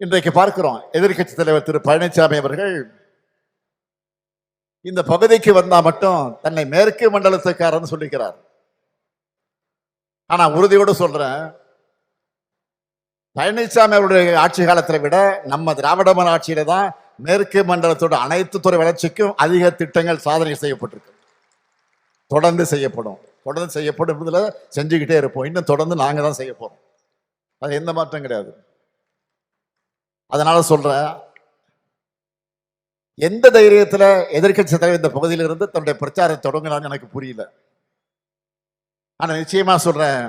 இன்றைக்கு பார்க்கிறோம் எதிர்க்கட்சி தலைவர் திரு பழனிசாமி அவர்கள் இந்த பகுதிக்கு வந்தா மட்டும் தன்னை மேற்கு மண்டலத்துக்காரன்னு சொல்லிக்கிறார். ஆனா உறுதியோடு சொல்றேன், பழனிசாமி அவருடைய ஆட்சி காலத்தை விட நம்ம திராவிட மாடல் ஆட்சியில தான் மேற்கு மண்டலத்தோட அனைத்து துறை வளர்ச்சிக்கும் அதிக திட்டங்கள் சாதனை செய்யப்பட்டிருக்கு. தொடர்ந்து செய்யப்படும் செஞ்சுக்கிட்டே இருப்போம். இன்னும் தொடர்ந்து நாங்க தான் செய்ய போறோம். அது எந்த மாற்றம் கிடையாது. அதனால சொல்றேன், எந்த தைரியத்துல எதிர்க்கட்சி தலைவர் இந்த பகுதியில் இருந்து தன்னுடைய பிரச்சாரத்தை தொடங்கினான்னு எனக்கு புரியல. ஆனா நிச்சயமா சொல்றேன்,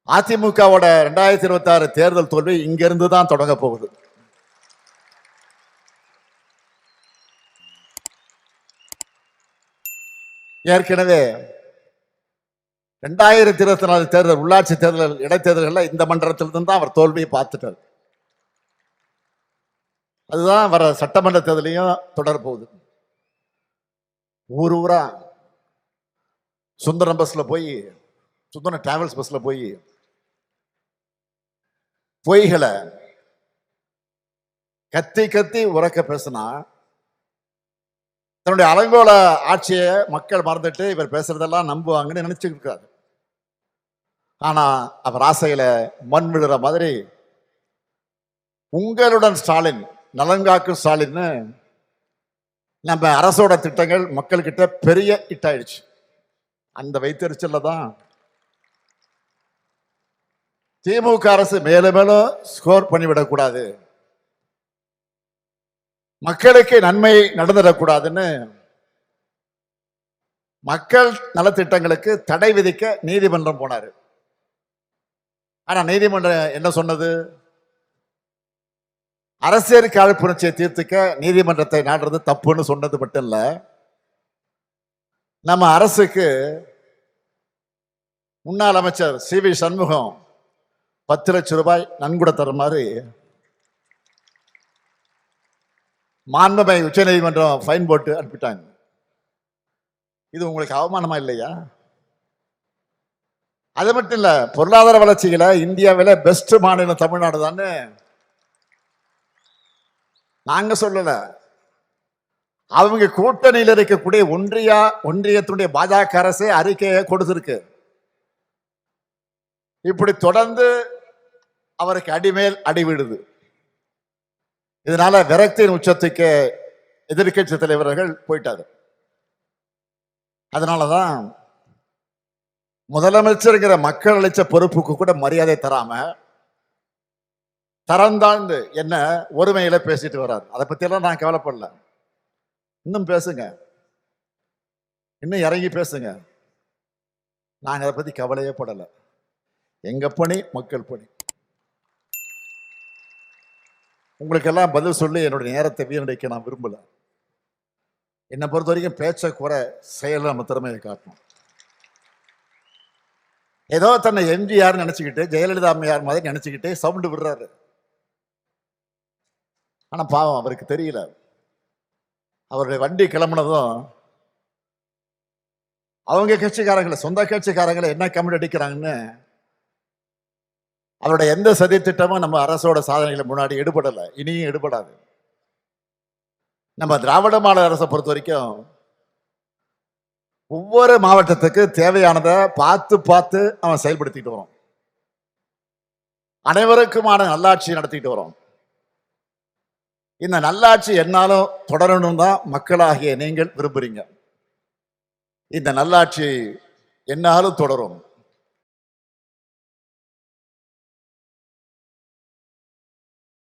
அதிமுகவோட 2026 தேர்தல் தோல்வி இங்க இருந்து தான் தொடங்க போகுது. ஏற்கனவே 2024 தேர்தல், உள்ளாட்சி தேர்தல், இடைத்தேர்தல்கள் இந்த மண்டலத்திலிருந்து தான் அவர் தோல்வியை பார்த்துட்டார். அதுதான் வர சட்டமன்ற தேர்தலையும் தொடரப்போகுது. ஊரா சுந்தரம் பஸ்ல போய், சுந்தரம் டிராவல்ஸ் பஸ்ல போய் பொய்களை கத்தி கத்தி உறக்க பேசினா தன்னுடைய அலங்கோல ஆட்சியை மக்கள் மறந்துட்டு இவர் பேசுறதெல்லாம் நம்புவாங்கன்னு நினைச்சுட்டு இருக்காரு. ஆனா அவர் ஆசையில மண் விழுற மாதிரி உங்களுடன் ஸ்டாலின், நலன்காக்கும் ஸ்டாலின், நம்ம அரசோட திட்டங்கள் மக்கள்கிட்ட பெரிய இட்டாயிடுச்சு. அந்த வைத்தறிச்சல்ல தான் திமுக அரசு மேலும் மேலும் ஸ்கோர் பண்ணிவிடக்கூடாது, மக்களுக்கு நன்மை நடந்துடக்கூடாதுன்னு மக்கள் நலத்திட்டங்களுக்கு தடை விதிக்க நீதிமன்றம் போனாரு. ஆனா நீதிமன்றம் என்ன சொன்னது? அரசியல் காழ்ப்புணர்ச்சியை தீர்த்துக்க நீதிமன்றத்தை நாடுறது தப்புன்னு சொன்னது மட்டும் இல்ல, நம்ம அரசுக்கு முன்னாள் அமைச்சர் சி.வி. சண்முகம் 10 லட்சம் ரூபாய் நன்கொடை தர மாதிரி மாண்புமிகு உச்ச நீதிமன்றம் ஃபைன் போட்டு அனுப்பிட்டாங்க. இது உங்களுக்கு அவமானமா இல்லையா? அது மட்டும் இல்ல, பொருளாதார வளர்ச்சிகளை இந்தியாவில பெஸ்ட் மாநிலம் தமிழ்நாடு தானே நாங்க சொல்லல, அவங்க கூட்டணியில் இருக்கக்கூடிய ஒன்றியத்துடைய பாஜக அரசே அறிக்கையை கொடுத்திருக்கு. இப்படி தொடர்ந்து அவருக்கு அடிமேல் அடிவிடுது. இதனால விரக்தியின் உச்சத்துக்கு எதிர்க்கட்சி தலைவர்கள் போயிட்டாரு. அதனாலதான் முதலமைச்சருங்கிற மக்கள் அளிச்ச பொறுப்புக்கு கூட மரியாதை தராம தரந்தாழ்ந்து என்ன ஒருமையில பேசிட்டு வர்றாரு. அதை பத்தி எல்லாம் நான் கவலைப்படல. இன்னும் பேசுங்க, இன்னும் இறங்கி பேசுங்க, நாங்க அதை பத்தி கவலையே படல. எங்க பணி மக்கள் பணி. உங்களுக்கெல்லாம் பதில் சொல்லி என்னுடைய நேரத்தை வீணடிக்க நான் விரும்பல. என்னை பொறுத்த வரைக்கும் பேச்ச குறை, செயல நம்ம திறமையை காட்டணும். ஏதோ தன்னை எம்ஜிஆர் நினைச்சுக்கிட்டு, ஜெயலலிதா அம்மையார் மாதிரி நினைச்சுக்கிட்டு சவுண்டு விடுறாரு. ஆனா பாவம் அவருக்கு தெரியல, அவருடைய வண்டி கிளம்புனதும் அவங்க கட்சிக்காரங்களை, சொந்த கட்சிக்காரங்களை என்ன கமெண்ட் அடிக்கிறாங்கன்னு அவருடைய எந்த சதி திட்டமும் நம்ம அரசோட சாதனைகளை முன்னாடி எடுபடல, இனியும் எடுபடாது. நம்ம திராவிட மாடல் அரசை பொறுத்த வரைக்கும் ஒவ்வொரு மாவட்டத்துக்கு தேவையானதை பார்த்து பார்த்து அவன் செயல்படுத்திட்டு வரோம். அனைவருக்குமான நல்லாட்சி நடத்திட்டு வரோம். இந்த நல்லாட்சி என்னாலும் தொடரணும் தான் மக்களாகிய நீங்கள் விரும்புறீங்க. இந்த நல்லாட்சி என்னாலும் தொடரும்.